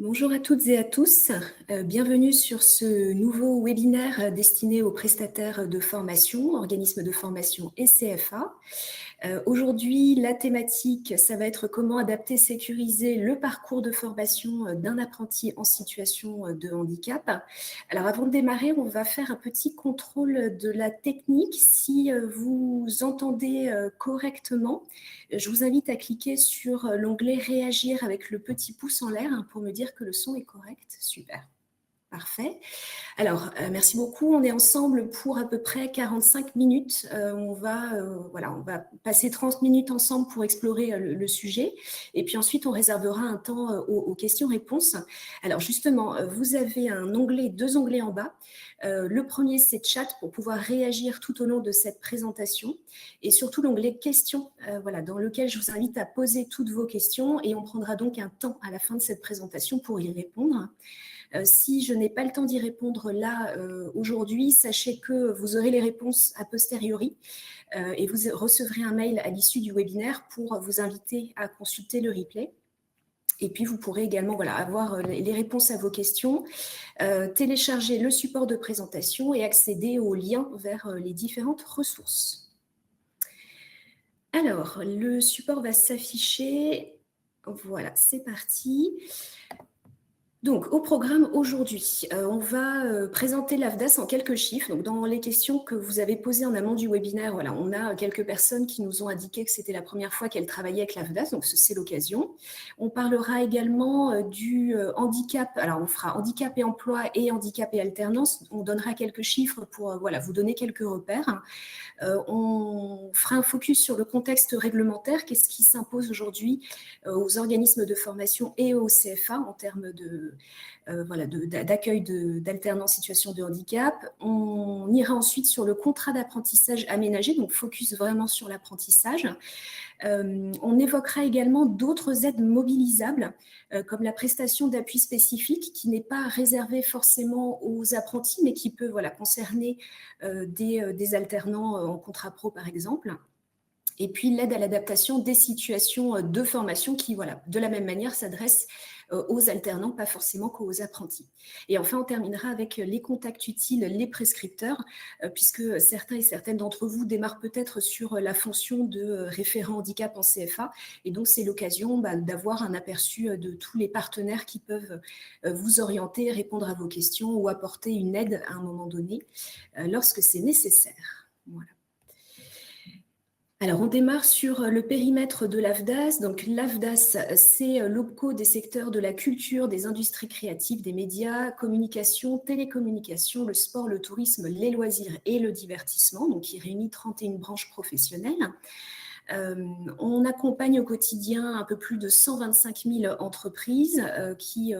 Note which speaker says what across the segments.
Speaker 1: Bonjour à toutes et à tous, bienvenue sur ce nouveau webinaire destiné aux prestataires de formation, organismes de formation et CFA. Aujourd'hui, la thématique, ça va être comment adapter, sécuriser le parcours de formation d'un apprenti en situation de handicap. Alors avant de démarrer, on va faire un petit contrôle de la technique. Si vous entendez correctement, je vous invite à cliquer sur l'onglet réagir avec le petit pouce en l'air pour me dire que le son est correct. Super, parfait. Alors, merci beaucoup. On est ensemble pour à peu près 45 minutes. On va passer 30 minutes ensemble pour explorer le sujet. Et puis ensuite, on réservera un temps aux questions-réponses. Alors justement, vous avez deux onglets en bas. Le premier, c'est chat pour pouvoir réagir tout au long de cette présentation. Et surtout l'onglet questions, dans lequel je vous invite à poser toutes vos questions. Et on prendra donc un temps à la fin de cette présentation pour y répondre. Si je n'ai pas le temps d'y répondre là aujourd'hui, sachez que vous aurez les réponses a posteriori et vous recevrez un mail à l'issue du webinaire pour vous inviter à consulter le replay. Et puis, vous pourrez également avoir les réponses à vos questions, télécharger le support de présentation et accéder aux liens vers les différentes ressources. Alors, le support va s'afficher. Voilà, c'est parti. Donc, au programme aujourd'hui, on va présenter l'AFDAS en quelques chiffres. Donc, dans les questions que vous avez posées en amont du webinaire, on a quelques personnes qui nous ont indiqué que c'était la première fois qu'elles travaillaient avec l'AFDAS, donc c'est l'occasion. On parlera également du handicap. Alors, on fera handicap et emploi et handicap et alternance. On donnera quelques chiffres pour vous donner quelques repères. On fera un focus sur le contexte réglementaire, qu'est-ce qui s'impose aujourd'hui aux organismes de formation et au CFA en termes d'accueil d'alternants en situation de handicap. On ira ensuite sur le contrat d'apprentissage aménagé, donc focus vraiment sur l'apprentissage. On évoquera également d'autres aides mobilisables, comme la prestation d'appui spécifique, qui n'est pas réservée forcément aux apprentis, mais qui peut concerner des alternants en contrat pro, par exemple. Et puis l'aide à l'adaptation des situations de formation qui, de la même manière, s'adresse aux alternants, pas forcément qu'aux apprentis. Et enfin, on terminera avec les contacts utiles, les prescripteurs, puisque certains et certaines d'entre vous démarrent peut-être sur la fonction de référent handicap en CFA. Et donc, c'est l'occasion d'avoir un aperçu de tous les partenaires qui peuvent vous orienter, répondre à vos questions ou apporter une aide à un moment donné lorsque c'est nécessaire. Voilà. Alors, on démarre sur le périmètre de l'AFDAS. Donc, l'AFDAS, c'est l'OPCO des secteurs de la culture, des industries créatives, des médias, communication, télécommunications, le sport, le tourisme, les loisirs et le divertissement, donc qui réunit 31 branches professionnelles. On accompagne au quotidien un peu plus de 125 000 entreprises qui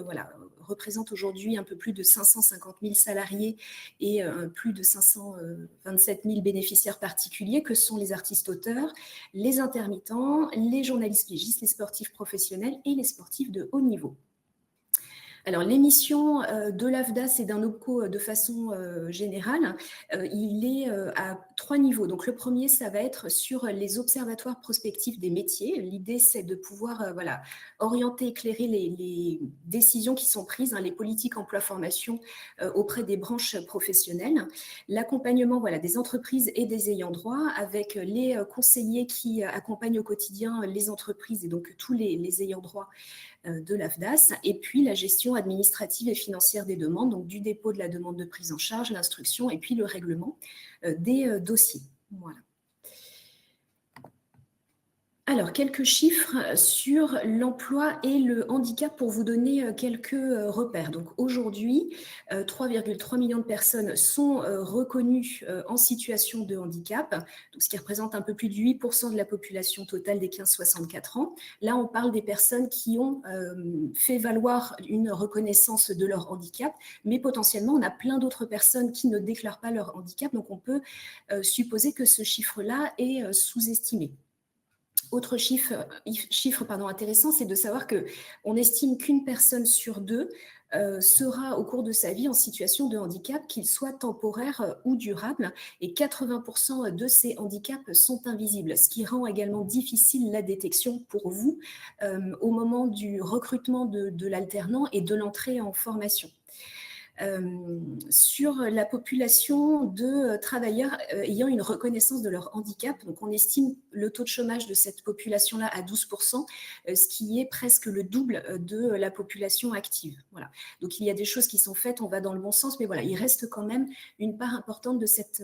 Speaker 1: représentent aujourd'hui un peu plus de 550 000 salariés et plus de 527 000 bénéficiaires particuliers que sont les artistes-auteurs, les intermittents, les journalistes pigistes, les sportifs professionnels et les sportifs de haut niveau. Alors, l'émission de l'AFDAS et d'un OPCO de façon générale, il est à 3 niveaux. Donc, le premier, ça va être sur les observatoires prospectifs des métiers. L'idée, c'est de pouvoir orienter, éclairer les décisions qui sont prises, les politiques emploi-formation auprès des branches professionnelles. L'accompagnement des entreprises et des ayants droit avec les conseillers qui accompagnent au quotidien les entreprises et donc tous les ayants droit de l'AFDAS, et puis la gestion administrative et financière des demandes, donc du dépôt de la demande de prise en charge, l'instruction et puis le règlement des dossiers. Voilà. Alors, quelques chiffres sur l'emploi et le handicap pour vous donner quelques repères. Donc, aujourd'hui, 3,3 millions de personnes sont reconnues en situation de handicap, donc ce qui représente un peu plus de 8% de la population totale des 15-64 ans. Là, on parle des personnes qui ont fait valoir une reconnaissance de leur handicap, mais potentiellement, on a plein d'autres personnes qui ne déclarent pas leur handicap, donc on peut supposer que ce chiffre-là est sous-estimé. Autre chiffre intéressant, c'est de savoir qu'on estime qu'une personne sur deux sera au cours de sa vie en situation de handicap, qu'il soit temporaire ou durable, et 80% de ces handicaps sont invisibles, ce qui rend également difficile la détection pour vous au moment du recrutement de l'alternant et de l'entrée en formation. Sur la population de travailleurs ayant une reconnaissance de leur handicap. Donc, on estime le taux de chômage de cette population-là à 12%, ce qui est presque le double de la population active. Voilà. Donc, il y a des choses qui sont faites, on va dans le bon sens, mais voilà, il reste quand même une part importante de cette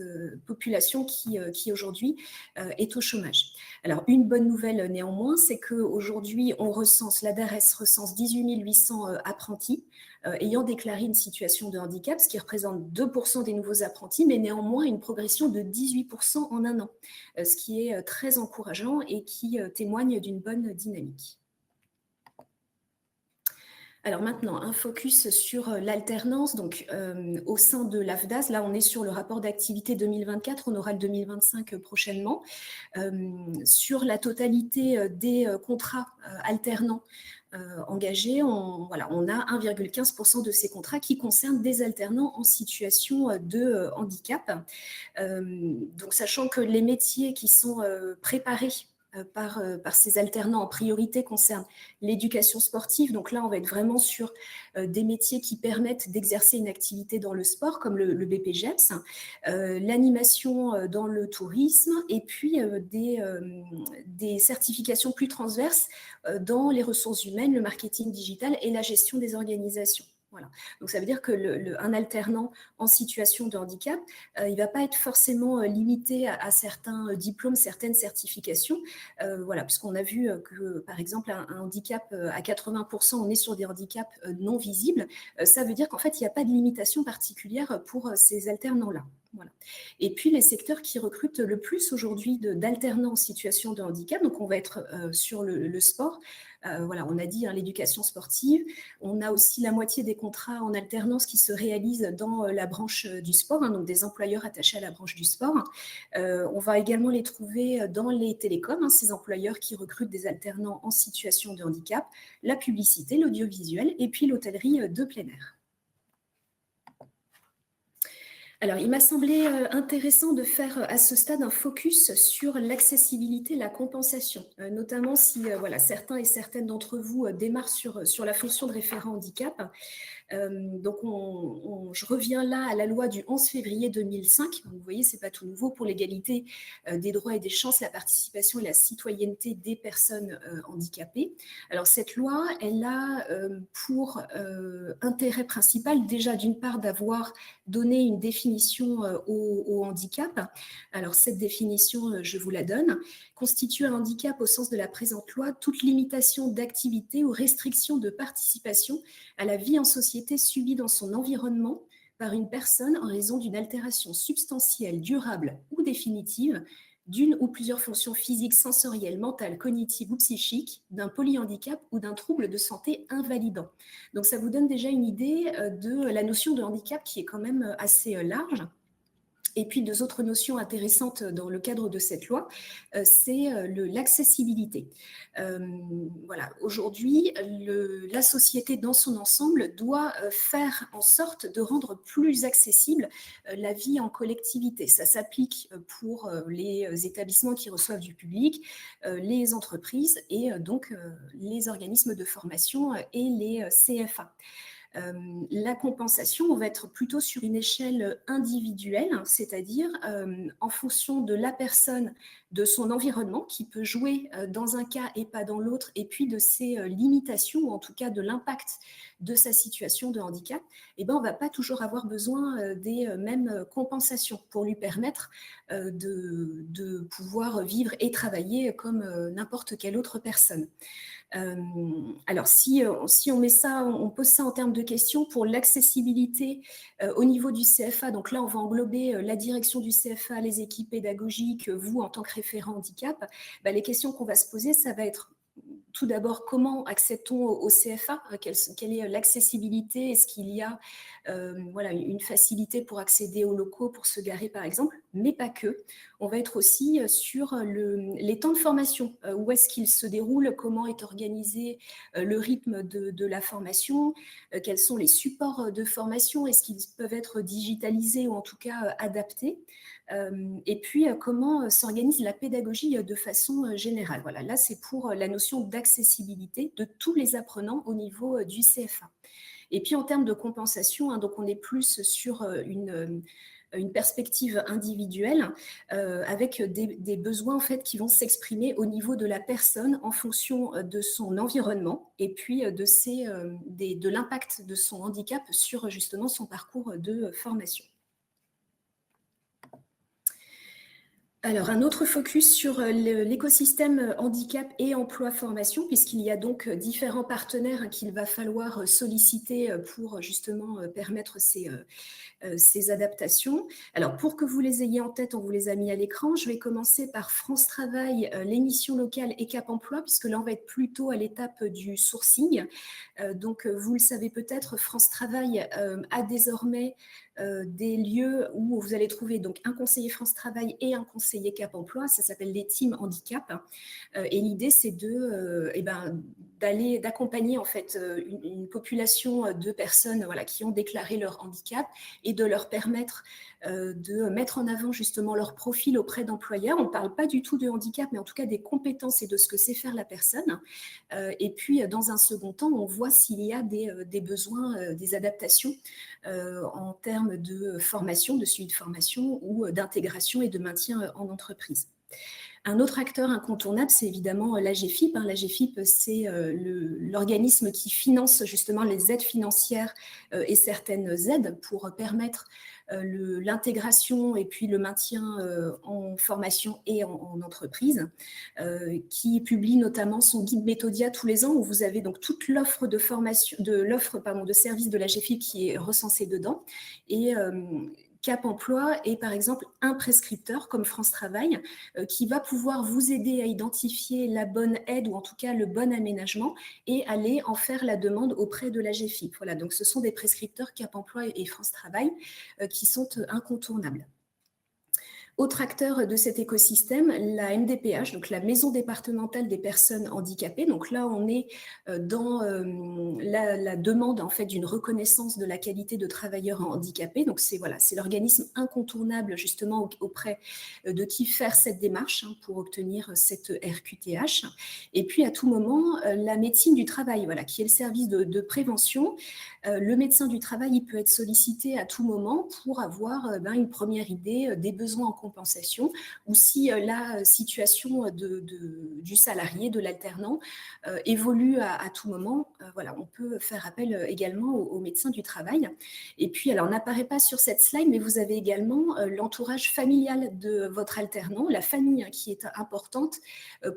Speaker 1: population qui aujourd'hui est au chômage. Alors, une bonne nouvelle néanmoins, c'est qu'aujourd'hui, la DARES recense 18 800 apprentis ayant déclaré une situation de handicap, ce qui représente 2% des nouveaux apprentis, mais néanmoins une progression de 18% en un an, ce qui est très encourageant et qui témoigne d'une bonne dynamique. Alors maintenant, un focus sur l'alternance. Donc, au sein de l'AFDAS, là, on est sur le rapport d'activité 2024, on aura le 2025 prochainement. Sur la totalité des contrats alternants engagés, on a 1,15% de ces contrats qui concernent des alternants en situation de handicap. Donc, sachant que les métiers qui sont préparés par ces alternants en priorité concernent l'éducation sportive. Donc là, on va être vraiment sur des métiers qui permettent d'exercer une activité dans le sport, comme le BPGEPS, l'animation dans le tourisme, et puis des certifications plus transverses dans les ressources humaines, le marketing digital et la gestion des organisations. Voilà. Donc, ça veut dire qu'un alternant en situation de handicap, il ne va pas être forcément limité à certains diplômes, certaines certifications. Voilà, puisqu'on a vu que, par exemple, un handicap à 80%, on est sur des handicaps non visibles. Ça veut dire qu'en fait, il n'y a pas de limitation particulière pour ces alternants-là. Voilà. Et puis, les secteurs qui recrutent le plus aujourd'hui d'alternants en situation de handicap, donc on va être sur le sport. Voilà, on a dit l'éducation sportive. On a aussi la moitié des contrats en alternance qui se réalisent dans la branche du sport, donc des employeurs attachés à la branche du sport. On va également les trouver dans les télécoms, ces employeurs qui recrutent des alternants en situation de handicap, la publicité, l'audiovisuel et puis l'hôtellerie de plein air. Alors, il m'a semblé intéressant de faire à ce stade un focus sur l'accessibilité, la compensation, notamment si certains et certaines d'entre vous démarrent sur la fonction de référent handicap. Donc, je reviens là à la loi du 11 février 2005. Vous voyez, ce n'est pas tout nouveau pour l'égalité des droits et des chances, la participation et la citoyenneté des personnes handicapées. Alors, cette loi, elle a pour intérêt principal, déjà d'une part, d'avoir donné une définition au handicap. Alors, cette définition, je vous la donne. Constitue un handicap au sens de la présente loi toute limitation d'activité ou restriction de participation à la vie en société subie dans son environnement par une personne en raison d'une altération substantielle, durable ou définitive d'une ou plusieurs fonctions physiques, sensorielles, mentales, cognitives ou psychiques, d'un polyhandicap ou d'un trouble de santé invalidant. Donc ça vous donne déjà une idée de la notion de handicap qui est quand même assez large. Et puis, deux autres notions intéressantes dans le cadre de cette loi, c'est l'accessibilité. Voilà, aujourd'hui, la société dans son ensemble doit faire en sorte de rendre plus accessible la vie en collectivité. Ça s'applique pour les établissements qui reçoivent du public, les entreprises et donc les organismes de formation et les CFA. La compensation, on va être plutôt sur une échelle individuelle, c'est-à-dire en fonction de la personne, de son environnement qui peut jouer dans un cas et pas dans l'autre, et puis de ses limitations, ou en tout cas de l'impact de sa situation de handicap, on ne va pas toujours avoir besoin des mêmes compensations pour lui permettre de pouvoir vivre et travailler comme n'importe quelle autre personne. Alors, si on met ça, on pose ça en termes de questions pour l'accessibilité au niveau du CFA, donc là, on va englober la direction du CFA, les équipes pédagogiques, vous en tant que référent handicap, les questions qu'on va se poser, ça va être tout d'abord, comment accède-t-on au CFA? Quelle est l'accessibilité? Est-ce qu'il y a voilà, une facilité pour accéder aux locaux, pour se garer par exemple? Mais pas que. On va être aussi sur les temps de formation. Où est-ce qu'il se déroule? Comment est organisé le rythme de la formation? Quels sont les supports de formation? Est-ce qu'ils peuvent être digitalisés ou en tout cas adaptés? Et puis, comment s'organise la pédagogie de façon générale. Voilà, là, c'est pour la notion d'accessibilité de tous les apprenants au niveau du CFA. Et puis, en termes de compensation, donc on est plus sur une perspective individuelle avec des besoins en fait qui vont s'exprimer au niveau de la personne en fonction de son environnement et puis de l'impact de son handicap sur justement son parcours de formation. Alors, un autre focus sur l'écosystème handicap et emploi-formation, puisqu'il y a donc différents partenaires qu'il va falloir solliciter pour justement permettre ces adaptations. Alors, pour que vous les ayez en tête, on vous les a mis à l'écran. Je vais commencer par France Travail, l'émission locale et Cap Emploi, puisque là, on va être plutôt à l'étape du sourcing. Donc, vous le savez peut-être, France Travail a désormais des lieux où vous allez trouver donc un conseiller France Travail et un conseiller Cap Emploi. Ça s'appelle les teams handicap. Et l'idée, c'est d'accompagner en fait une population de personnes voilà, qui ont déclaré leur handicap et de leur permettre de mettre en avant justement leur profil auprès d'employeurs. On ne parle pas du tout de handicap, mais en tout cas des compétences et de ce que sait faire la personne. Et puis, dans un second temps, on voit s'il y a des besoins, des adaptations en termes de formation, de suivi de formation ou d'intégration et de maintien en entreprise. Un autre acteur incontournable, c'est évidemment l'AGEFIP. L'AGEFIP, c'est l'organisme qui finance justement les aides financières et certaines aides pour permettre l'intégration et puis le maintien en formation et en entreprise, qui publie notamment son guide Méthodia tous les ans, où vous avez donc toute l'offre de formation, de services de l'AGEFIP qui est recensée dedans. Et Cap Emploi est par exemple un prescripteur comme France Travail qui va pouvoir vous aider à identifier la bonne aide ou en tout cas le bon aménagement et aller en faire la demande auprès de l'AGEFIP. Voilà, donc ce sont des prescripteurs Cap Emploi et France Travail qui sont incontournables. Autre acteur de cet écosystème, la MDPH, donc la Maison départementale des personnes handicapées. Donc là, on est dans la demande en fait d'une reconnaissance de la qualité de travailleur handicapé. Donc c'est voilà, c'est l'organisme incontournable justement auprès de qui faire cette démarche pour obtenir cette RQTH. Et puis à tout moment, la médecine du travail, voilà, qui est le service de prévention. Le médecin du travail, il peut être sollicité à tout moment pour avoir une première idée des besoins en compensation ou si la situation du salarié, de l'alternant évolue à tout moment, voilà, on peut faire appel également au médecin du travail. Et puis, alors, on n'apparaît pas sur cette slide, mais vous avez également l'entourage familial de votre alternant, la famille qui est importante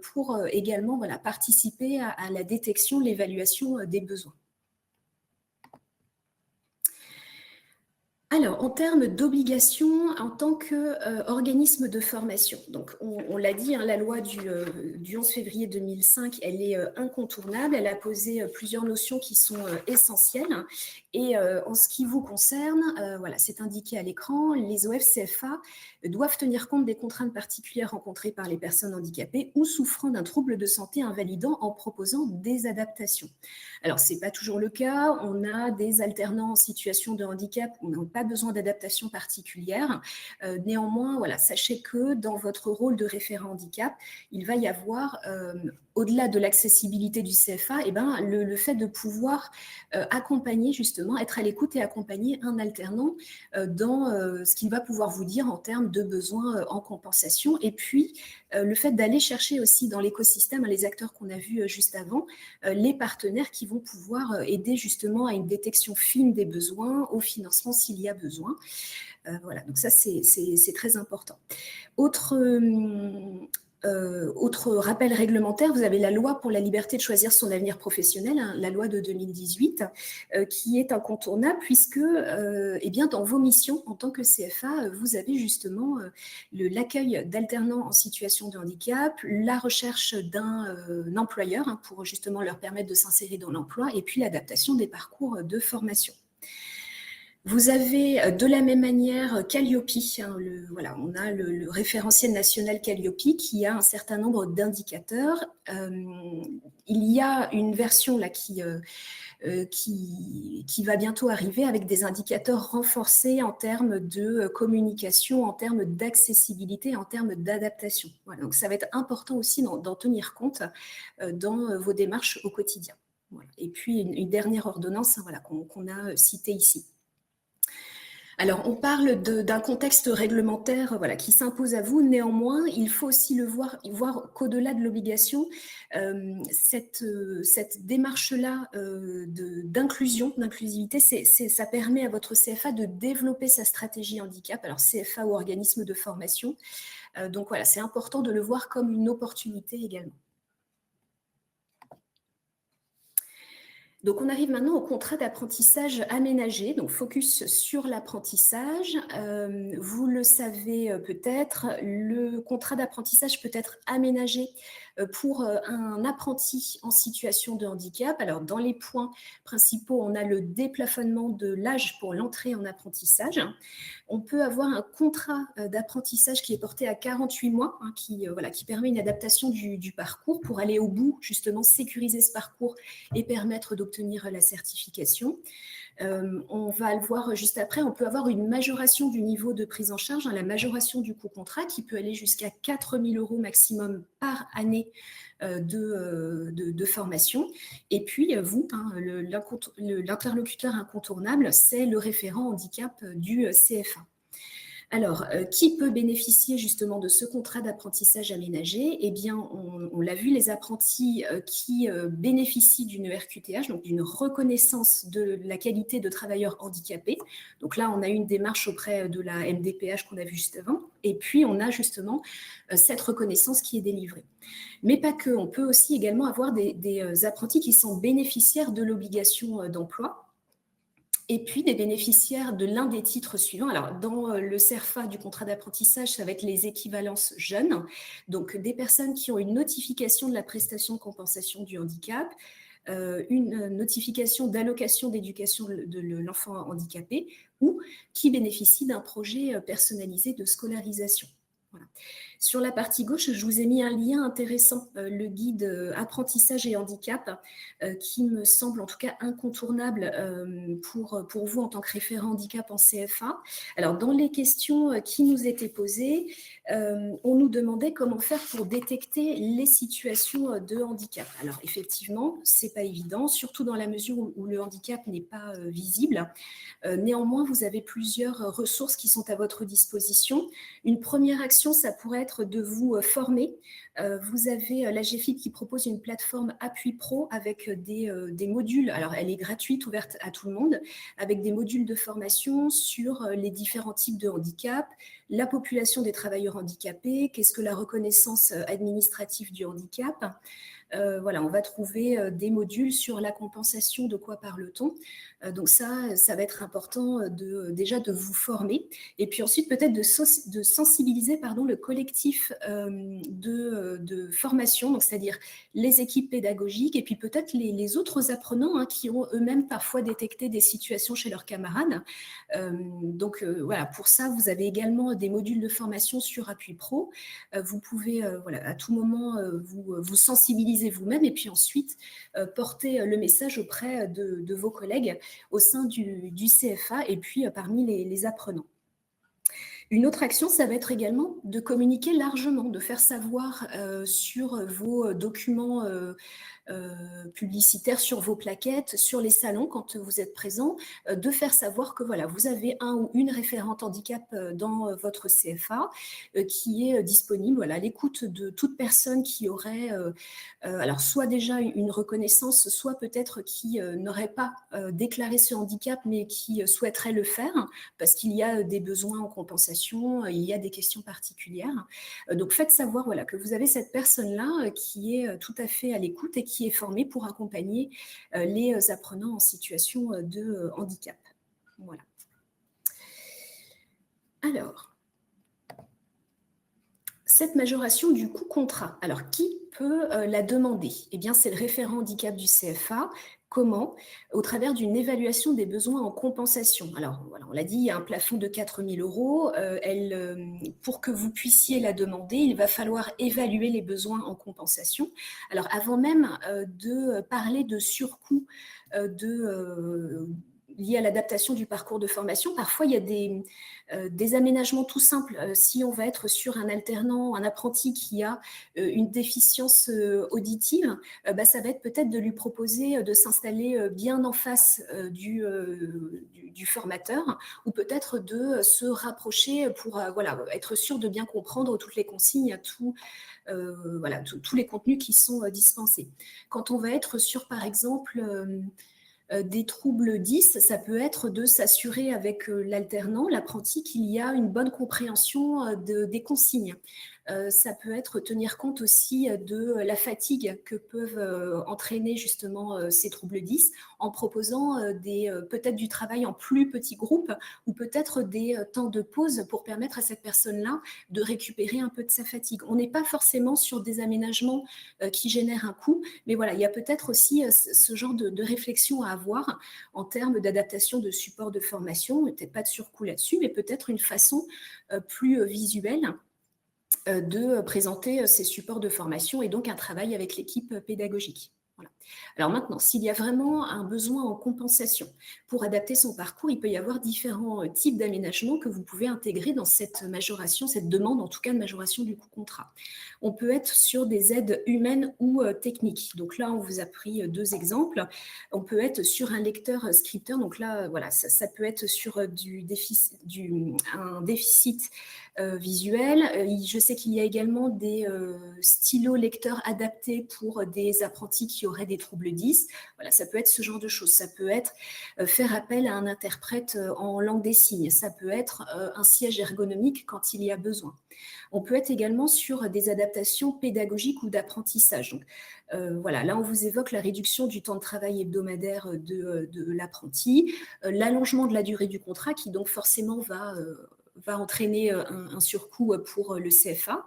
Speaker 1: pour également voilà, participer à la détection, l'évaluation des besoins. Alors, en termes d'obligations en tant qu'organisme de formation, donc on l'a dit, la loi du 11 février 2005, elle est incontournable, elle a posé plusieurs notions qui sont essentielles. Et en ce qui vous concerne, voilà, c'est indiqué à l'écran, les OFCFA doivent tenir compte des contraintes particulières rencontrées par les personnes handicapées ou souffrant d'un trouble de santé invalidant en proposant des adaptations. Alors, ce n'est pas toujours le cas. On a des alternants en situation de handicap où on n'a pas besoin d'adaptation particulière. Néanmoins, voilà, sachez que dans votre rôle de référent handicap, il va y avoir, au-delà de l'accessibilité du CFA, le fait de pouvoir accompagner, justement, être à l'écoute et accompagner un alternant dans ce qu'il va pouvoir vous dire en termes de besoins en compensation. Et puis, le fait d'aller chercher aussi dans l'écosystème, les acteurs qu'on a vus juste avant, les partenaires qui vont pouvoir aider justement à une détection fine des besoins, au financement s'il y a besoin. Voilà, donc ça, c'est très important. Autre Autre rappel réglementaire, vous avez la loi pour la liberté de choisir son avenir professionnel, hein, la loi de 2018, qui est incontournable puisque eh bien, dans vos missions en tant que CFA, vous avez justement l'accueil d'alternants en situation de handicap, la recherche d'un employeur hein, pour justement leur permettre de s'insérer dans l'emploi et puis l'adaptation des parcours de formation. Vous avez de la même manière Calliope, hein, voilà, on a le référentiel national Calliope qui a un certain nombre d'indicateurs. Il y a une version là qui va bientôt arriver avec des indicateurs renforcés en termes de communication, en termes d'accessibilité, en termes d'adaptation. Voilà, donc ça va être important aussi d'en tenir compte dans vos démarches au quotidien. Voilà. Et puis une dernière ordonnance hein, voilà, qu'on a citée ici. Alors, on parle d'un contexte réglementaire voilà, qui s'impose à vous. Néanmoins, il faut aussi voir qu'au-delà de l'obligation, cette démarche-là d'inclusivité, ça permet à votre CFA de développer sa stratégie handicap, alors CFA ou organisme de formation. Donc voilà, c'est important de le voir comme une opportunité également. Donc, on arrive maintenant au contrat d'apprentissage aménagé, donc focus sur l'apprentissage. Vous le savez peut-être, le contrat d'apprentissage peut être aménagé pour un apprenti en situation de handicap. Alors, dans les points principaux, on a le déplafonnement de l'âge pour l'entrée en apprentissage. On peut avoir un contrat d'apprentissage qui est porté à 48 mois, hein, qui permet une adaptation du parcours pour aller au bout, justement sécuriser ce parcours et permettre d'obtenir la certification. On va le voir juste après, on peut avoir une majoration du niveau de prise en charge, hein, la majoration du coût contrat qui peut aller jusqu'à 4 000 € maximum par année de formation. Et puis vous, hein, l'interlocuteur incontournable, c'est le référent handicap du CFA. Alors, qui peut bénéficier justement de ce contrat d'apprentissage aménagé? Eh bien, on l'a vu, les apprentis qui bénéficient d'une RQTH, donc d'une reconnaissance de la qualité de travailleur handicapé. Donc là, on a eu une démarche auprès de la MDPH qu'on a vue juste avant. Et puis, on a justement cette reconnaissance qui est délivrée. Mais pas que, on peut aussi également avoir des apprentis qui sont bénéficiaires de l'obligation d'emploi. Et puis des bénéficiaires de l'un des titres suivants. Alors, dans le CERFA du contrat d'apprentissage, ça va être les équivalences jeunes, donc des personnes qui ont une notification de la prestation de compensation du handicap, une notification d'allocation d'éducation de l'enfant handicapé ou qui bénéficient d'un projet personnalisé de scolarisation. Voilà. Sur la partie gauche, je vous ai mis un lien intéressant, le guide apprentissage et handicap, qui me semble en tout cas incontournable pour vous en tant que référent handicap en CFA. Alors, dans les questions qui nous étaient posées, on nous demandait comment faire pour détecter les situations de handicap. Alors, effectivement, ce n'est pas évident, surtout dans la mesure où le handicap n'est pas visible. Néanmoins, vous avez plusieurs ressources qui sont à votre disposition. Une première action, ça pourrait être de vous former. Vous avez l'AGEFIP qui propose une plateforme Appui Pro avec des modules, alors elle est gratuite, ouverte à tout le monde, avec des modules de formation sur les différents types de handicap, la population des travailleurs handicapés, qu'est-ce que la reconnaissance administrative du handicap. Voilà, on va trouver des modules sur la compensation, de quoi parle-t-on. Donc ça va être important déjà de vous former et puis ensuite peut-être de sensibiliser le collectif de formation, donc c'est-à-dire les équipes pédagogiques et puis peut-être les autres apprenants hein, qui ont eux-mêmes parfois détecté des situations chez leurs camarades. Donc voilà, pour ça, vous avez également des modules de formation sur Appui Pro. Vous pouvez à tout moment vous sensibiliser vous-même et puis ensuite porter le message auprès de vos collègues au sein du CFA et puis parmi les apprenants. Une autre action, ça va être également de communiquer largement, de faire savoir sur vos documents publicitaires, sur vos plaquettes, sur les salons quand vous êtes présent, de faire savoir que voilà, vous avez un ou une référente handicap dans votre CFA qui est disponible à l'écoute de toute personne qui aurait alors soit déjà une reconnaissance, soit peut-être qui n'aurait pas déclaré ce handicap mais qui souhaiterait le faire parce qu'il y a des besoins en compensation formation, il y a des questions particulières. Donc faites savoir voilà, que vous avez cette personne-là qui est tout à fait à l'écoute et qui est formée pour accompagner les apprenants en situation de handicap. Voilà. Alors, cette majoration du coût contrat, alors qui peut la demander? Eh bien, c'est le référent handicap du CFA. Comment? Au travers d'une évaluation des besoins en compensation. Alors, voilà, on l'a dit, il y a un plafond de 4 000 euros. Pour que vous puissiez la demander, il va falloir évaluer les besoins en compensation. Alors, avant même de parler de surcoût liés à l'adaptation du parcours de formation, parfois il y a des aménagements tout simples. Si on va être sur un alternant, un apprenti qui a une déficience auditive, ça va être peut-être de lui proposer de s'installer bien en face du formateur, ou peut-être de se rapprocher pour voilà, être sûr de bien comprendre toutes les consignes, voilà, tous les contenus qui sont dispensés. Quand on va être sur, par exemple, des troubles 10, ça peut être de s'assurer avec l'alternant, l'apprenti, qu'il y a une bonne compréhension des consignes. Ça peut être tenir compte aussi de la fatigue que peuvent entraîner justement ces troubles 10 en proposant peut-être du travail en plus petits groupes ou peut-être des temps de pause pour permettre à cette personne-là de récupérer un peu de sa fatigue. On n'est pas forcément sur des aménagements qui génèrent un coût, mais voilà, il y a peut-être aussi ce genre de réflexion à avoir en termes d'adaptation de support de formation, peut-être pas de surcoût là-dessus, mais peut-être une façon plus visuelle de présenter ces supports de formation et donc un travail avec l'équipe pédagogique. Voilà. Alors maintenant, s'il y a vraiment un besoin en compensation pour adapter son parcours, il peut y avoir différents types d'aménagements que vous pouvez intégrer dans cette majoration, cette demande en tout cas de majoration du coût contrat. On peut être sur des aides humaines ou techniques. Donc là, on vous a pris deux exemples. On peut être sur un lecteur scripteur. Donc là, voilà, ça peut être sur un déficit visuel. Je sais qu'il y a également des stylos lecteurs adaptés pour des apprentis qui auraient des troubles 10. Voilà, ça peut être ce genre de choses. Ça peut être faire appel à un interprète en langue des signes. Ça peut être un siège ergonomique quand il y a besoin. On peut être également sur des adaptations pédagogiques ou d'apprentissage. Donc, voilà, là, on vous évoque la réduction du temps de travail hebdomadaire de l'apprenti, l'allongement de la durée du contrat qui donc forcément va entraîner un surcoût pour le CFA.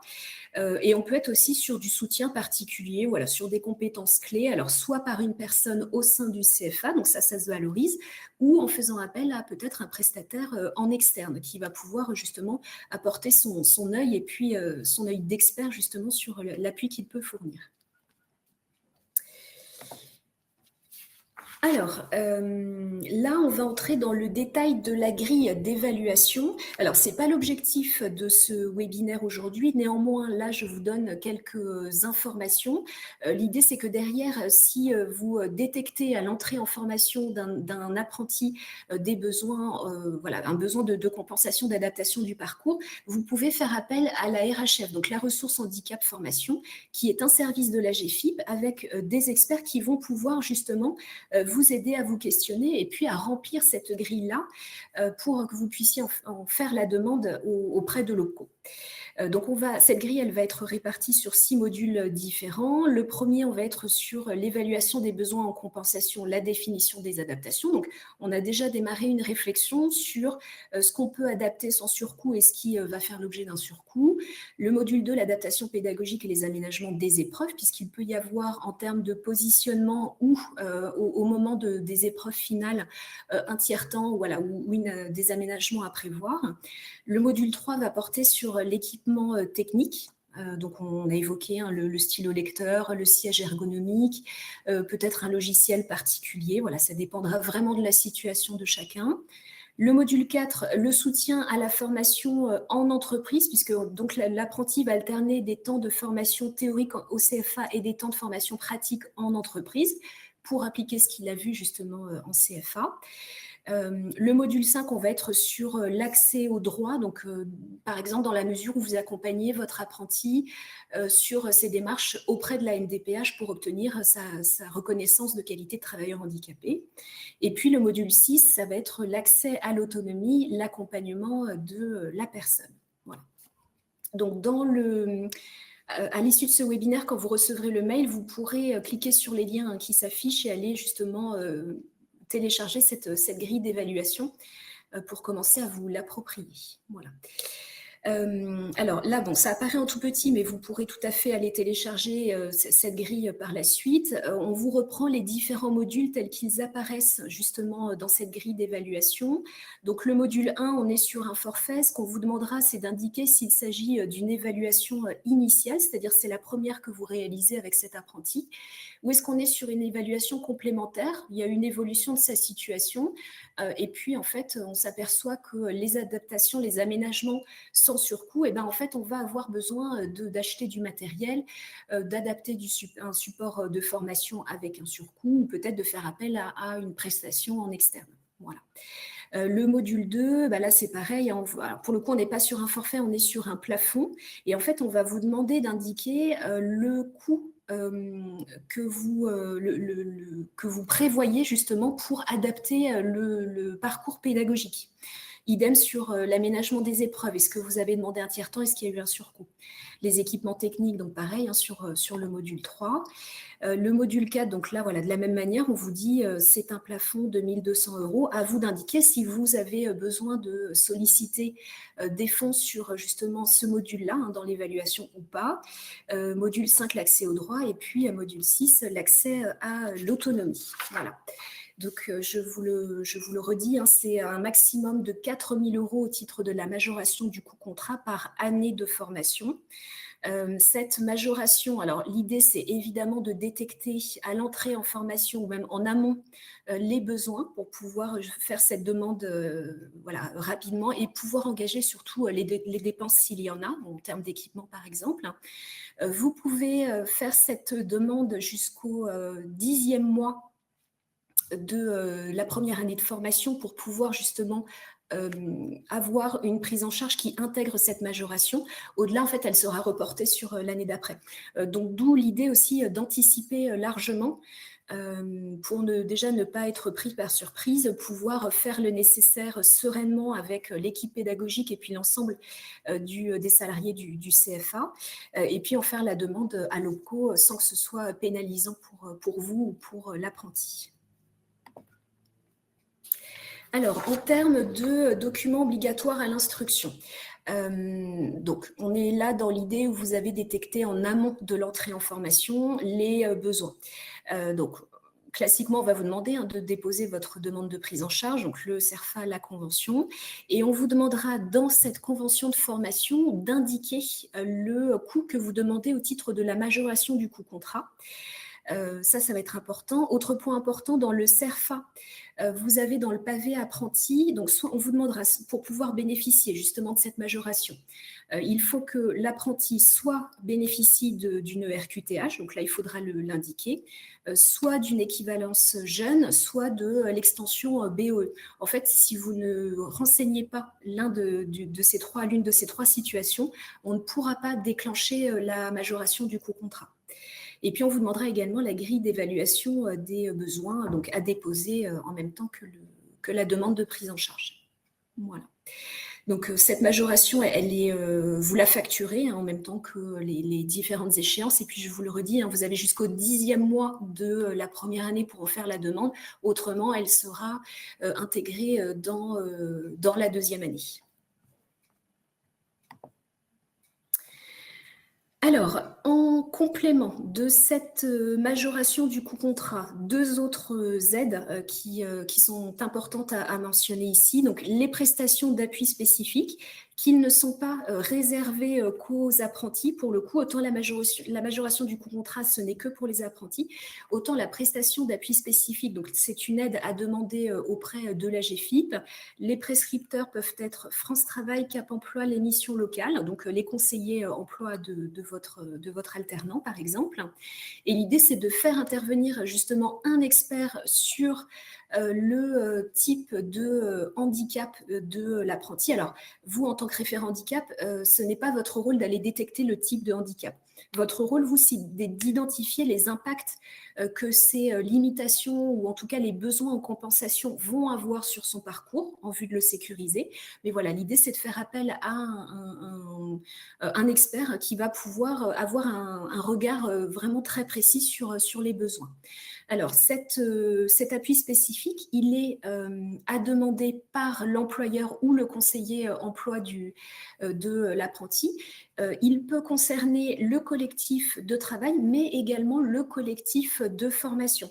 Speaker 1: Et on peut être aussi sur du soutien particulier, voilà, sur des compétences clés, alors soit par une personne au sein du CFA, donc ça se valorise, ou en faisant appel à peut-être un prestataire en externe qui va pouvoir justement apporter son œil et puis son œil d'expert justement sur l'appui qu'il peut fournir. Alors, là, on va entrer dans le détail de la grille d'évaluation. Alors, ce n'est pas l'objectif de ce webinaire aujourd'hui. Néanmoins, là, je vous donne quelques informations. L'idée, c'est que derrière, si vous détectez à l'entrée en formation d'un apprenti des besoins, voilà, un besoin de compensation, d'adaptation du parcours, vous pouvez faire appel à la RHF, donc la ressource handicap formation, qui est un service de la GFIP avec des experts qui vont pouvoir justement vous aider à vous questionner et puis à remplir cette grille-là pour que vous puissiez en faire la demande auprès de locaux. Donc, cette grille, elle va être répartie sur 6 modules différents. Le premier, on va être sur l'évaluation des besoins en compensation, la définition des adaptations. Donc, on a déjà démarré une réflexion sur ce qu'on peut adapter sans surcoût et ce qui va faire l'objet d'un surcoût. Le module 2, l'adaptation pédagogique et les aménagements des épreuves, puisqu'il peut y avoir en termes de positionnement ou au moment des épreuves finales, un tiers-temps voilà, ou des aménagements à prévoir. Le module 3 va porter sur l'équipement technique. Donc, on a évoqué le stylo lecteur, le siège ergonomique, peut-être un logiciel particulier. Voilà, ça dépendra vraiment de la situation de chacun. Le module 4, le soutien à la formation en entreprise, puisque donc l'apprenti va alterner des temps de formation théorique au CFA et des temps de formation pratique en entreprise pour appliquer ce qu'il a vu justement en CFA. Le module 5, on va être sur l'accès aux droits, donc par exemple dans la mesure où vous accompagnez votre apprenti sur ses démarches auprès de la MDPH pour obtenir sa reconnaissance de qualité de travailleur handicapé. Et puis le module 6, ça va être l'accès à l'autonomie, l'accompagnement de la personne. Voilà. Donc à l'issue de ce webinaire, quand vous recevrez le mail, vous pourrez cliquer sur les liens qui s'affichent et aller justement télécharger cette grille d'évaluation pour commencer à vous l'approprier. Voilà. Alors là, bon, ça apparaît en tout petit, mais vous pourrez tout à fait aller télécharger cette grille par la suite. On vous reprend les différents modules tels qu'ils apparaissent justement dans cette grille d'évaluation. Donc le module 1, on est sur un forfait. Ce qu'on vous demandera, c'est d'indiquer s'il s'agit d'une évaluation initiale, c'est-à-dire c'est la première que vous réalisez avec cet apprenti, ou est-ce qu'on est sur une évaluation complémentaire? Il y a une évolution de sa situation et puis en fait, on s'aperçoit que les adaptations, les aménagements sans surcoût, et ben en fait, on va avoir besoin d'acheter du matériel, d'adapter un support de formation avec un surcoût, ou peut-être de faire appel à une prestation en externe. Voilà. Le module 2, bah là c'est pareil, pour le coup on n'est pas sur un forfait, on est sur un plafond, et en fait on va vous demander d'indiquer le coût que vous prévoyez justement pour adapter le parcours pédagogique. Idem sur l'aménagement des épreuves. Est-ce que vous avez demandé un tiers-temps? Est-ce qu'il y a eu un surcoût? Les équipements techniques, donc pareil, hein, sur le module 3. Le module 4, donc là, voilà, de la même manière, on vous dit c'est un plafond de 1 200 €. À vous d'indiquer si vous avez besoin de solliciter des fonds sur justement ce module-là, hein, dans l'évaluation ou pas. Module 5, l'accès aux droits. Et puis module 6, l'accès à l'autonomie. Voilà. Donc, je vous le redis, hein, c'est un maximum de 4 000 € au titre de la majoration du coût contrat par année de formation. Cette majoration, alors l'idée, c'est évidemment de détecter à l'entrée en formation ou même en amont les besoins pour pouvoir faire cette demande voilà, rapidement et pouvoir engager surtout les dépenses s'il y en a, en termes d'équipement par exemple. Vous pouvez faire cette demande jusqu'au 10e mois de la première année de formation pour pouvoir justement avoir une prise en charge qui intègre cette majoration. Au-delà, en fait, elle sera reportée sur l'année d'après. Donc, d'où l'idée aussi d'anticiper largement pour déjà ne pas être pris par surprise, pouvoir faire le nécessaire sereinement avec l'équipe pédagogique et puis l'ensemble des salariés du CFA, et puis en faire la demande à l'OPCO sans que ce soit pénalisant pour vous ou pour l'apprenti. Alors, en termes de documents obligatoires à l'instruction, donc on est là dans l'idée où vous avez détecté en amont de l'entrée en formation les besoins. Donc, classiquement, on va vous demander de déposer votre demande de prise en charge, donc le CERFA, la convention, et on vous demandera dans cette convention de formation d'indiquer le coût que vous demandez au titre de la majoration du coût contrat. Ça va être important. Autre point important, dans le CERFA, vous avez dans le pavé apprenti, donc soit on vous demandera, pour pouvoir bénéficier justement de cette majoration, il faut que l'apprenti soit bénéficie d'une ERQTH, donc là il faudra l'indiquer, soit d'une équivalence jeune, soit de l'extension BOE. En fait, si vous ne renseignez pas l'une de ces trois situations, on ne pourra pas déclencher la majoration du coût contrat. Et puis, on vous demandera également la grille d'évaluation des besoins, donc à déposer en même temps que la demande de prise en charge. Voilà. Donc, cette majoration, vous la facturez en même temps que les différentes échéances. Et puis, je vous le redis, vous avez jusqu'au 10e mois de la première année pour en faire la demande. Autrement, elle sera intégrée dans la deuxième année. Alors, en complément de cette majoration du coût contrat, deux autres aides qui sont importantes à mentionner ici. Donc, les prestations d'appui spécifiques qu'ils ne sont pas réservés qu'aux apprentis. Pour le coup, autant la majoration du coût contrat, ce n'est que pour les apprentis, autant la prestation d'appui spécifique, donc c'est une aide à demander auprès de l'AGEFIP. Les prescripteurs peuvent être France Travail, Cap Emploi, les missions locales, donc les conseillers emploi de votre alternant, par exemple. Et l'idée, c'est de faire intervenir justement un expert sur le type de handicap de l'apprenti. Alors, vous, en tant que référent handicap, ce n'est pas votre rôle d'aller détecter le type de handicap. Votre rôle, vous, c'est d'identifier les impacts que ces limitations ou en tout cas les besoins en compensation vont avoir sur son parcours en vue de le sécuriser. Mais voilà, l'idée, c'est de faire appel à un expert qui va pouvoir avoir un regard vraiment très précis sur les besoins. Alors, cet appui spécifique, il est à demander par l'employeur ou le conseiller emploi de l'apprenti. Il peut concerner le collectif de travail, mais également le collectif de formation.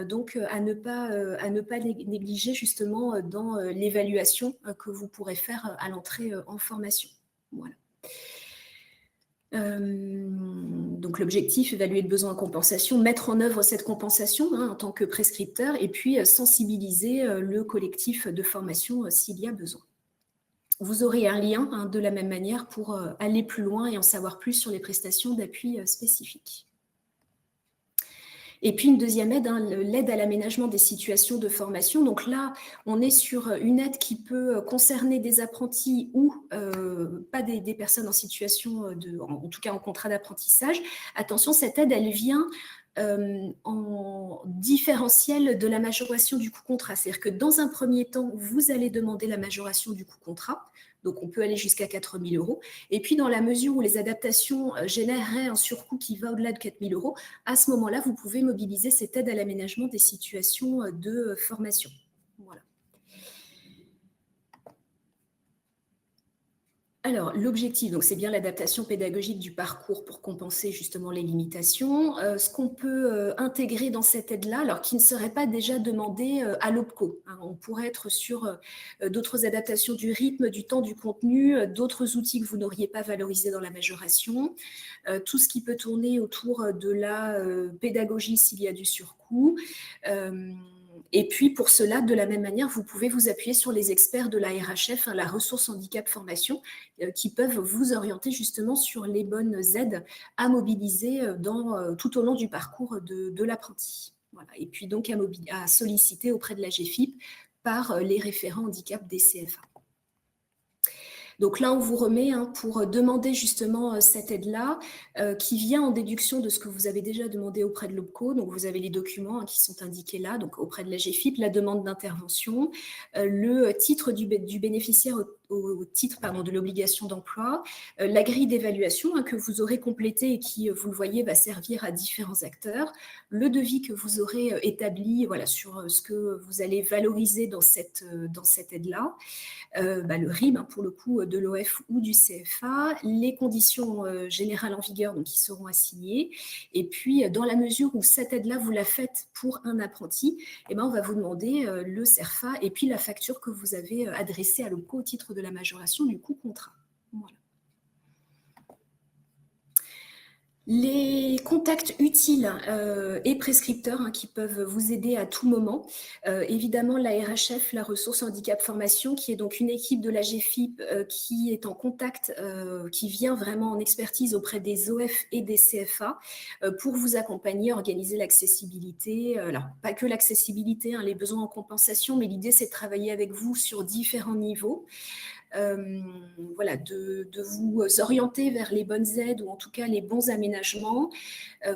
Speaker 1: Donc, à ne pas négliger justement dans l'évaluation que vous pourrez faire à l'entrée en formation. Voilà. Donc l'objectif, évaluer le besoin en compensation, mettre en œuvre cette compensation en tant que prescripteur et puis sensibiliser le collectif de formation s'il y a besoin. Vous aurez un lien de la même manière pour aller plus loin et en savoir plus sur les prestations d'appui spécifiques. Et puis une deuxième aide, l'aide à l'aménagement des situations de formation. Donc là, on est sur une aide qui peut concerner des apprentis ou pas des personnes en situation en tout cas en contrat d'apprentissage. Attention, cette aide, elle vient en différentiel de la majoration du coût contrat. C'est-à-dire que dans un premier temps, vous allez demander la majoration du coût contrat. Donc, on peut aller jusqu'à 4 000 €. Et puis, dans la mesure où les adaptations généreraient un surcoût qui va au-delà de 4 000 €, à ce moment-là, vous pouvez mobiliser cette aide à l'aménagement des situations de formation. Voilà. Alors, l'objectif, donc c'est bien l'adaptation pédagogique du parcours pour compenser justement les limitations. Ce qu'on peut intégrer dans cette aide-là, alors qui ne serait pas déjà demandé à l'OPCO. On pourrait être sur d'autres adaptations du rythme, du temps, du contenu, d'autres outils que vous n'auriez pas valorisés dans la majoration. Tout ce qui peut tourner autour de la pédagogie s'il y a du surcoût. Et puis, pour cela, de la même manière, vous pouvez vous appuyer sur les experts de la RHF, la ressource handicap formation, qui peuvent vous orienter justement sur les bonnes aides à mobiliser tout au long du parcours de l'apprenti. Voilà. Et puis donc à solliciter auprès de la GFIP par les référents handicap des CFA. Donc là, on vous remet pour demander justement cette aide-là, qui vient en déduction de ce que vous avez déjà demandé auprès de l'OPCO. Donc, vous avez les documents qui sont indiqués là, donc auprès de la GFIP, la demande d'intervention, le titre du bénéficiaire au titre de l'obligation d'emploi, la grille d'évaluation que vous aurez complétée et qui, vous le voyez, va servir à différents acteurs, le devis que vous aurez établi sur ce que vous allez valoriser dans cette aide-là, le RIB pour le coup de l'OF ou du CFA, les conditions générales en vigueur donc, qui seront assignées, et puis dans la mesure où cette aide-là vous la faites pour un apprenti, on va vous demander le CERFA et puis la facture que vous avez adressée à l'OPCO au titre de la majoration du coût contrat. Voilà. Les contacts utiles et prescripteurs qui peuvent vous aider à tout moment. Évidemment, la RHF, la ressource handicap formation, qui est donc une équipe de la GFIP qui est en contact, qui vient vraiment en expertise auprès des OF et des CFA pour vous accompagner, organiser l'accessibilité. Alors, pas que l'accessibilité, les besoins en compensation, mais l'idée, c'est de travailler avec vous sur différents niveaux. De vous orienter vers les bonnes aides ou en tout cas les bons aménagements.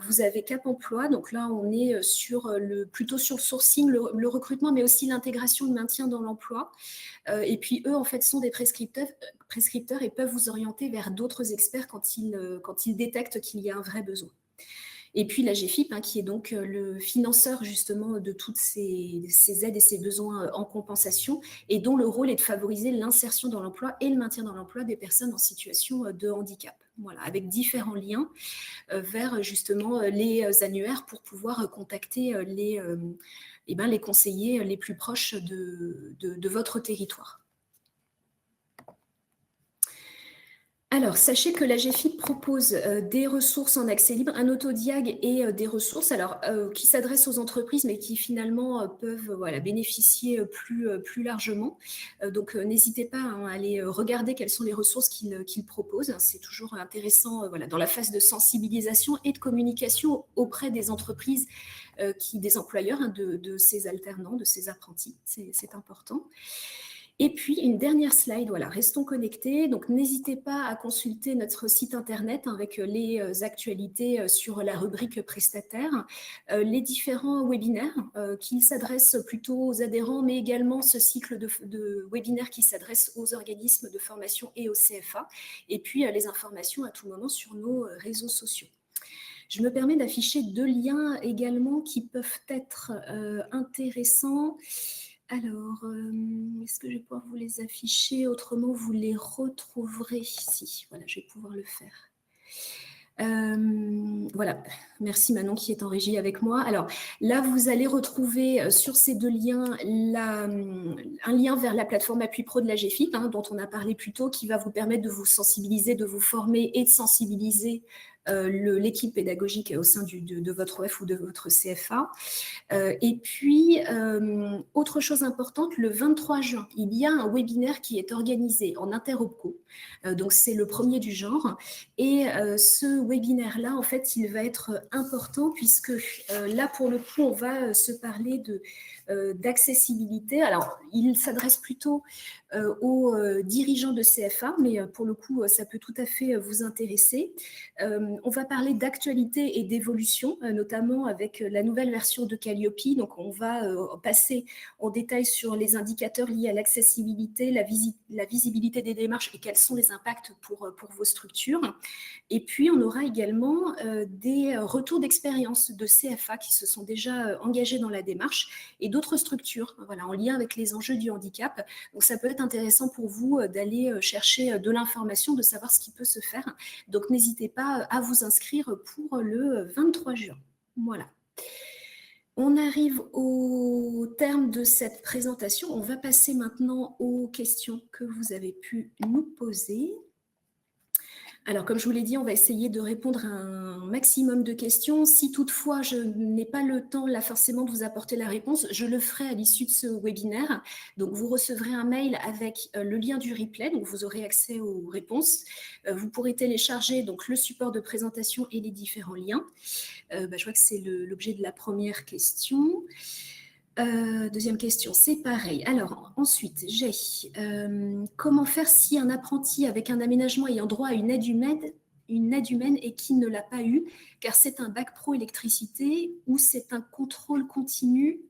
Speaker 1: Vous avez Cap Emploi, donc là on est plutôt sur le sourcing, le recrutement, mais aussi l'intégration, le maintien dans l'emploi. Et puis eux en fait sont des prescripteurs et peuvent vous orienter vers d'autres experts quand ils détectent qu'il y a un vrai besoin. Et puis la GFIP, qui est donc le financeur justement de toutes ces aides et ces besoins en compensation, et dont le rôle est de favoriser l'insertion dans l'emploi et le maintien dans l'emploi des personnes en situation de handicap. Voilà, avec différents liens vers justement les annuaires pour pouvoir contacter les conseillers les plus proches de votre territoire. Alors, sachez que la GFIP propose des ressources en accès libre, un autodiag et des ressources qui s'adressent aux entreprises, mais qui finalement peuvent bénéficier plus largement. Donc, n'hésitez pas à aller regarder quelles sont les ressources qu'il propose. C'est toujours intéressant dans la phase de sensibilisation et de communication auprès des entreprises, des employeurs de ces alternants, de ces apprentis. C'est important. Et puis, une dernière slide, restons connectés. Donc, n'hésitez pas à consulter notre site internet avec les actualités sur la rubrique prestataire, les différents webinaires qui s'adressent plutôt aux adhérents, mais également ce cycle de webinaires qui s'adresse aux organismes de formation et au CFA, et puis les informations à tout moment sur nos réseaux sociaux. Je me permets d'afficher 2 liens également qui peuvent être intéressants. Alors, est-ce que je vais pouvoir vous les afficher? Autrement, vous les retrouverez ici. Voilà, je vais pouvoir le faire. Voilà, merci Manon qui est en régie avec moi. Alors là, vous allez retrouver sur ces 2 liens un lien vers la plateforme Appui Pro de la GFIP, dont on a parlé plus tôt, qui va vous permettre de vous sensibiliser, de vous former et de sensibiliser l'équipe pédagogique au sein de votre OF ou de votre CFA. Et puis, autre chose importante, le 23 juin, il y a un webinaire qui est organisé en interopco. Donc, c'est le premier du genre. Et ce webinaire-là, en fait, il va être important puisque là, pour le coup, on va se parler d'accessibilité. Alors, il s'adresse plutôt aux dirigeants de CFA, mais pour le coup, ça peut tout à fait vous intéresser. On va parler d'actualité et d'évolution, notamment avec la nouvelle version de Calliope. Donc, on va passer en détail sur les indicateurs liés à l'accessibilité, la visibilité des démarches et quels sont les impacts pour vos structures. Et puis, on aura également des retours d'expérience de CFA qui se sont déjà engagés dans la démarche et d'autres structures en lien avec les enjeux du handicap. Donc, ça peut être intéressant pour vous d'aller chercher de l'information, de savoir ce qui peut se faire. Donc, n'hésitez pas à vous inscrire pour le 23 juin. Voilà. On arrive au terme de cette présentation. On va passer maintenant aux questions que vous avez pu nous poser. Alors, comme je vous l'ai dit, on va essayer de répondre à un maximum de questions. Si toutefois, je n'ai pas le temps, là, forcément, de vous apporter la réponse, je le ferai à l'issue de ce webinaire. Donc, vous recevrez un mail avec le lien du replay, donc vous aurez accès aux réponses. Vous pourrez télécharger donc, le support de présentation et les différents liens. Je vois que c'est l'objet de la première question. Deuxième question, c'est pareil. Alors, ensuite, j'ai comment faire si un apprenti avec un aménagement ayant droit à une aide humaine et qui ne l'a pas eu, car c'est un bac pro électricité ou c'est un contrôle continu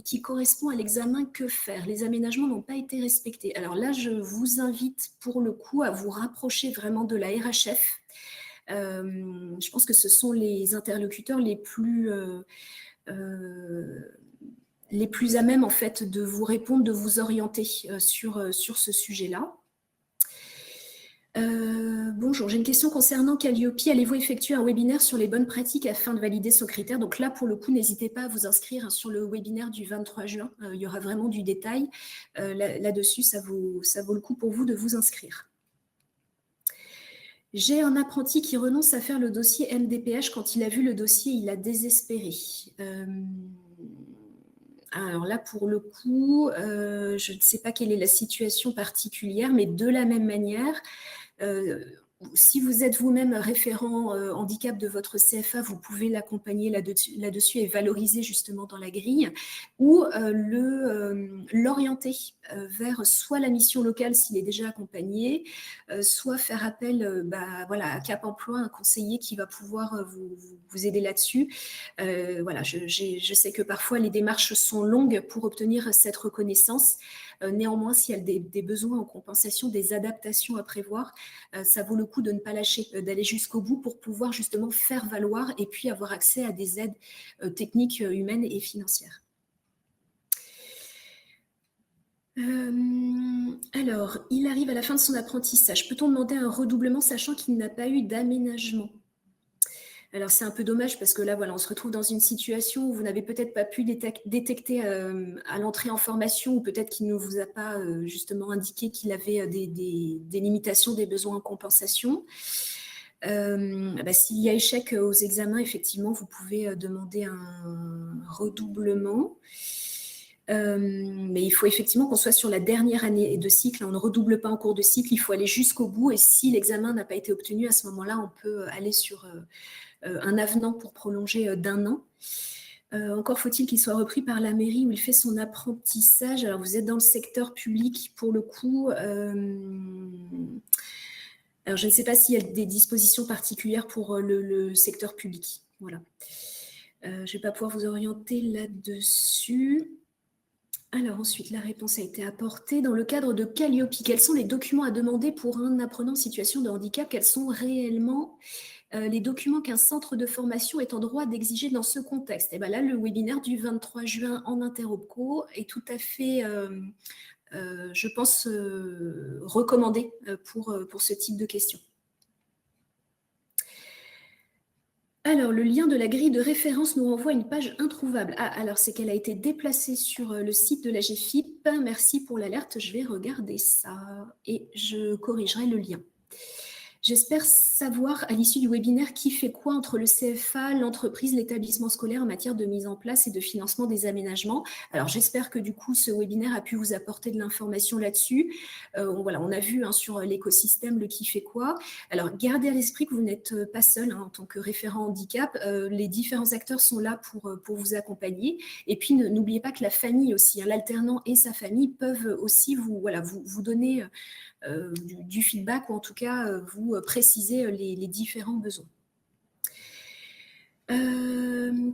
Speaker 1: qui correspond à l'examen, que faire? Les aménagements n'ont pas été respectés. Alors là, je vous invite pour le coup à vous rapprocher vraiment de la RHF. Je pense que ce sont les interlocuteurs les plus à même en fait de vous répondre, de vous orienter sur ce sujet-là. Bonjour, j'ai une question concernant Calliope. Allez-vous effectuer un webinaire sur les bonnes pratiques afin de valider son critère? Donc là, pour le coup, n'hésitez pas à vous inscrire sur le webinaire du 23 juin. Il y aura vraiment du détail. Là-dessus, ça vaut le coup pour vous de vous inscrire. J'ai un apprenti qui renonce à faire le dossier MDPH. Quand il a vu le dossier, il a désespéré. Alors là, pour le coup, je ne sais pas quelle est la situation particulière, mais de la même manière, si vous êtes vous-même référent handicap de votre CFA, vous pouvez l'accompagner là-dessus et valoriser justement dans la grille, ou l'orienter vers soit la mission locale s'il est déjà accompagné, soit faire appel à Cap Emploi, un conseiller qui va pouvoir vous aider là-dessus. Je sais que parfois les démarches sont longues pour obtenir cette reconnaissance. Néanmoins, s'il y a des besoins en compensation, des adaptations à prévoir, ça vaut le coup de ne pas lâcher, d'aller jusqu'au bout pour pouvoir justement faire valoir et puis avoir accès à des aides techniques, humaines et financières. Alors, il arrive à la fin de son apprentissage. Peut-on demander un redoublement sachant qu'il n'a pas eu d'aménagement? Alors, c'est un peu dommage parce que là, voilà, on se retrouve dans une situation où vous n'avez peut-être pas pu détecter à l'entrée en formation, ou peut-être qu'il ne vous a pas justement indiqué qu'il avait des limitations, des besoins en compensation. S'il y a échec aux examens, effectivement, vous pouvez demander un redoublement. Mais il faut effectivement qu'on soit sur la dernière année de cycle. On ne redouble pas en cours de cycle, il faut aller jusqu'au bout. Et si l'examen n'a pas été obtenu, à ce moment-là, on peut aller sur un avenant pour prolonger d'1 an. Encore faut-il qu'il soit repris par la mairie où il fait son apprentissage. Alors, vous êtes dans le secteur public pour le coup. Alors, je ne sais pas s'il y a des dispositions particulières pour le secteur public. Voilà. Je ne vais pas pouvoir vous orienter là-dessus. Alors ensuite, la réponse a été apportée. Dans le cadre de Calliope, quels sont les documents à demander pour un apprenant en situation de handicap? Quels sont réellement les documents qu'un centre de formation est en droit d'exiger dans ce contexte? Et bien là, le webinaire du 23 juin en Interopco est tout à fait, je pense, recommandé pour ce type de questions. Alors, le lien de la grille de référence nous renvoie à une page introuvable. Ah, alors c'est qu'elle a été déplacée sur le site de la GFIP. Merci pour l'alerte, je vais regarder ça et je corrigerai le lien. J'espère savoir, à l'issue du webinaire, qui fait quoi entre le CFA, l'entreprise, l'établissement scolaire en matière de mise en place et de financement des aménagements. Alors, j'espère que du coup, ce webinaire a pu vous apporter de l'information là-dessus. Voilà, on a vu sur l'écosystème le qui fait quoi. Alors, gardez à l'esprit que vous n'êtes pas seul en tant que référent handicap. Les différents acteurs sont là pour vous accompagner. Et puis, n'oubliez pas que la famille aussi, l'alternant et sa famille peuvent aussi vous donner du feedback, ou en tout cas vous préciser les différents besoins.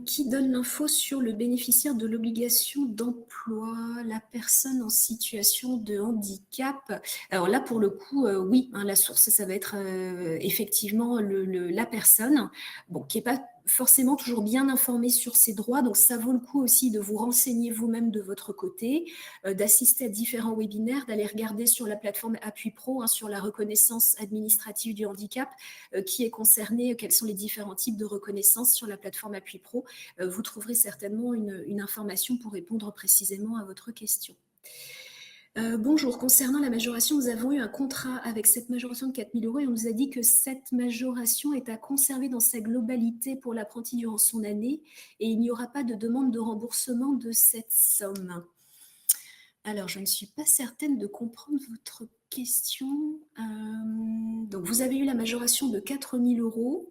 Speaker 1: Qui donne l'info sur le bénéficiaire de l'obligation d'emploi, la personne en situation de handicap? Alors là, pour le coup, oui, la source, ça va être effectivement la personne, qui n'est pas forcément toujours bien informée sur ses droits, donc ça vaut le coup aussi de vous renseigner vous-même de votre côté, d'assister à différents webinaires, d'aller regarder sur la plateforme Appui Pro, sur la reconnaissance administrative du handicap, qui est concernée, quels sont les différents types de reconnaissance sur la plateforme Appui Pro. Vous trouverez certainement une information pour répondre précisément à votre question. Bonjour, concernant la majoration, nous avons eu un contrat avec cette majoration de 4 000 € et on nous a dit que cette majoration est à conserver dans sa globalité pour l'apprenti durant son année et il n'y aura pas de demande de remboursement de cette somme. Alors, je ne suis pas certaine de comprendre votre question. Donc, vous avez eu la majoration de 4 000 €.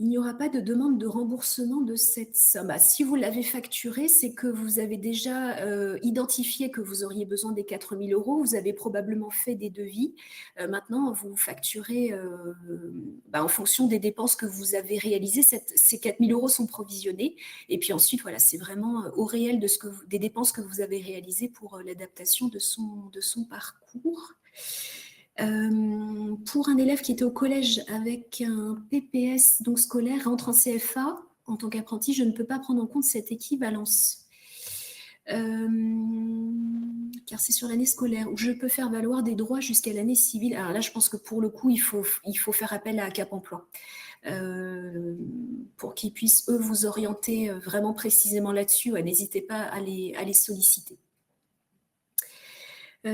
Speaker 1: Il n'y aura pas de demande de remboursement de cette somme. Si vous l'avez facturé, c'est que vous avez déjà identifié que vous auriez besoin des 4 000 €. Vous avez probablement fait des devis. Maintenant, vous facturez en fonction des dépenses que vous avez réalisées. Ces 4 000 € sont provisionnés. Et puis ensuite, voilà, c'est vraiment au réel des dépenses que vous avez réalisées pour l'adaptation de son parcours. Pour un élève qui était au collège avec un PPS donc scolaire, rentre en CFA en tant qu'apprenti, je ne peux pas prendre en compte cette équivalence. Car c'est sur l'année scolaire où je peux faire valoir des droits jusqu'à l'année civile. Alors là, je pense que pour le coup, il faut faire appel à Cap Emploi pour qu'ils puissent, eux, vous orienter vraiment précisément là-dessus. N'hésitez pas à les solliciter.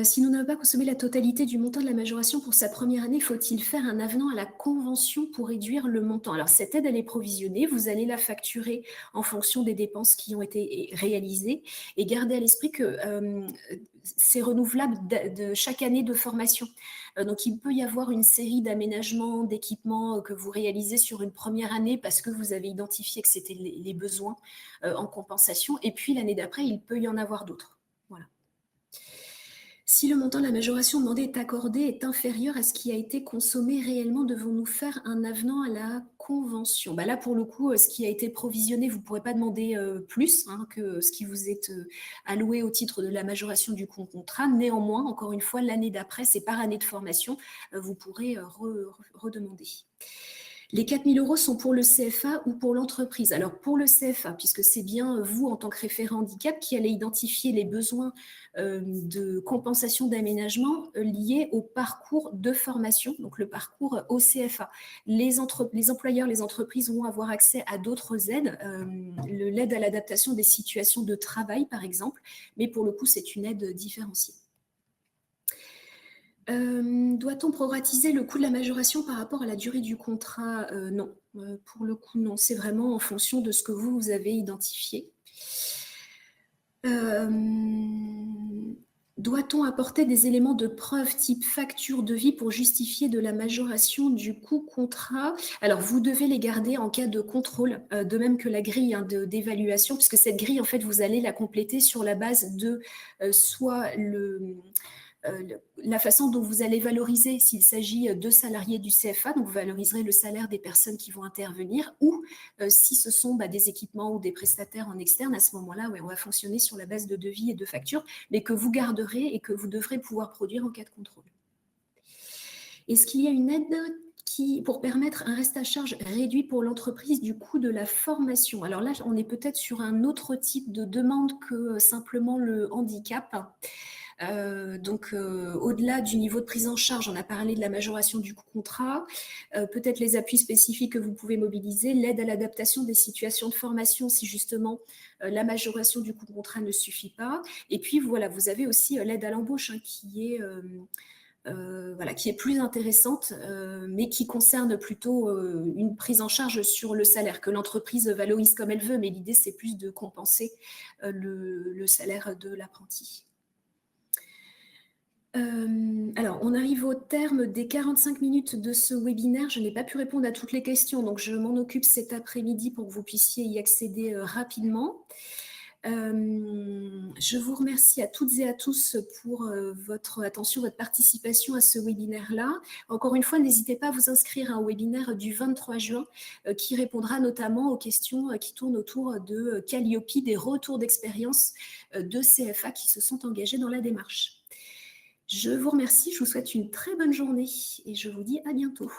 Speaker 1: Si nous n'avons pas consommé la totalité du montant de la majoration pour sa première année, faut-il faire un avenant à la convention pour réduire le montant? Alors, cette aide, elle est provisionnée. Vous allez la facturer en fonction des dépenses qui ont été réalisées. Et gardez à l'esprit que c'est renouvelable de chaque année de formation. Donc, il peut y avoir une série d'aménagements, d'équipements que vous réalisez sur une première année parce que vous avez identifié que c'était les besoins en compensation. Et puis, l'année d'après, il peut y en avoir d'autres. Voilà. Si le montant de la majoration demandée est accordé est inférieur à ce qui a été consommé réellement, devons-nous faire un avenant à la convention? Là, pour le coup, ce qui a été provisionné, vous ne pourrez pas demander plus que ce qui vous est alloué au titre de la majoration du contrat. Néanmoins, encore une fois, l'année d'après, c'est par année de formation, vous pourrez redemander. Les 4 000 € sont pour le CFA ou pour l'entreprise. Alors pour le CFA, puisque c'est bien vous en tant que référent handicap qui allez identifier les besoins de compensation d'aménagement liés au parcours de formation, donc le parcours au CFA. Les employeurs, les entreprises vont avoir accès à d'autres aides, l'aide à l'adaptation des situations de travail par exemple, mais pour le coup c'est une aide différenciée. Doit-on proratiser le coût de la majoration par rapport à la durée du contrat? Non, pour le coup, non. C'est vraiment en fonction de ce que vous avez identifié. Doit-on apporter des éléments de preuve type facture, devis pour justifier de la majoration du coût contrat? Alors, vous devez les garder en cas de contrôle, de même que la grille d'évaluation, puisque cette grille, en fait, vous allez la compléter sur la base de soit la façon dont vous allez valoriser s'il s'agit de salariés du CFA, donc vous valoriserez le salaire des personnes qui vont intervenir, ou si ce sont des équipements ou des prestataires en externe, à ce moment-là, on va fonctionner sur la base de devis et de factures, mais que vous garderez et que vous devrez pouvoir produire en cas de contrôle. Est-ce qu'il y a une aide pour permettre un reste à charge réduit pour l'entreprise du coût de la formation? Alors là, on est peut-être sur un autre type de demande que simplement le handicap. Au-delà du niveau de prise en charge, on a parlé de la majoration du coût contrat, peut-être les appuis spécifiques que vous pouvez mobiliser, l'aide à l'adaptation des situations de formation si justement la majoration du coût contrat ne suffit pas. Et puis voilà, vous avez aussi l'aide à l'embauche qui est plus intéressante, mais qui concerne plutôt une prise en charge sur le salaire, que l'entreprise valorise comme elle veut, mais l'idée c'est plus de compenser le salaire de l'apprenti. Alors, on arrive au terme des 45 minutes de ce webinaire. Je n'ai pas pu répondre à toutes les questions, donc je m'en occupe cet après-midi pour que vous puissiez y accéder rapidement. Je vous remercie à toutes et à tous pour votre attention, votre participation à ce webinaire-là. Encore une fois, n'hésitez pas à vous inscrire à un webinaire du 23 juin qui répondra notamment aux questions qui tournent autour de Calliope, des retours d'expérience de CFA qui se sont engagés dans la démarche. Je vous remercie, je vous souhaite une très bonne journée et je vous dis à bientôt.